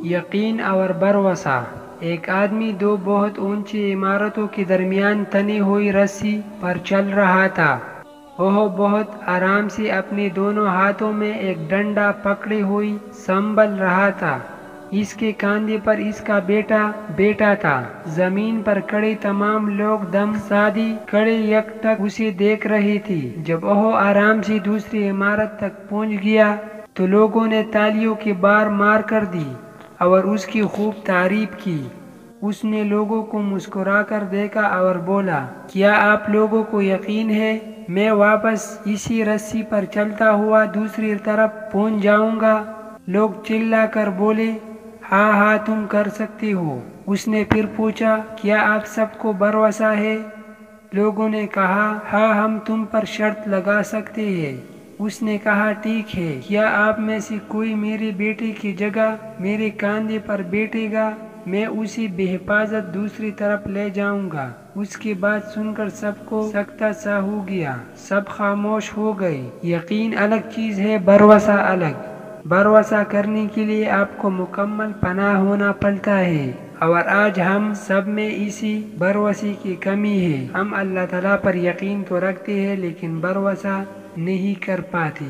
یقین اور بھروسہ۔ ایک آدمی دو بہت اونچی عمارتوں کے درمیان تنی ہوئی رسی پر چل رہا تھا۔ وہ بہت آرام سے اپنے دونوں ہاتھوں میں ایک ڈنڈا پکڑے ہوئی سنبھل رہا تھا۔ اس کے کاندھے پر اس کا بیٹا تھا۔ زمین پر کھڑے تمام لوگ دم سادے کھڑے یکٹک اسے دیکھ رہے تھے۔ جب وہ آرام سے دوسری عمارت تک پہنچ گیا تو لوگوں نے تالیوں کی بار مار کر دی اور اس کی خوب تعریف کی۔ اس نے لوگوں کو مسکرا کر دیکھا اور بولا، کیا آپ لوگوں کو یقین ہے میں واپس اسی رسی پر چلتا ہوا دوسری طرف پہنچ جاؤں گا؟ لوگ چلا کر بولے، ہاں ہاں تم کر سکتے ہو۔ اس نے پھر پوچھا، کیا آپ سب کو بھروسہ ہے؟ لوگوں نے کہا، ہاں ہم تم پر شرط لگا سکتے ہیں۔ اس نے کہا، ٹھیک ہے، کیا آپ میں سے کوئی میرے بیٹے کی جگہ میرے کاندھے پر بیٹھے گا؟ میں اسے بحفاظت دوسری طرف لے جاؤں گا۔ اس کی بات سن کر سب کو سکتہ سا ہو گیا، سب خاموش ہو گئے۔ یقین الگ چیز ہے، بھروسہ الگ۔ بھروسہ کرنے کے لیے آپ کو مکمل پناہ ہونا پڑتا ہے، اور آج ہم سب میں اسی بھروسے کی کمی ہے۔ ہم اللہ تعالیٰ پر یقین تو رکھتے ہیں لیکن بھروسہ نہیں کر پاتے۔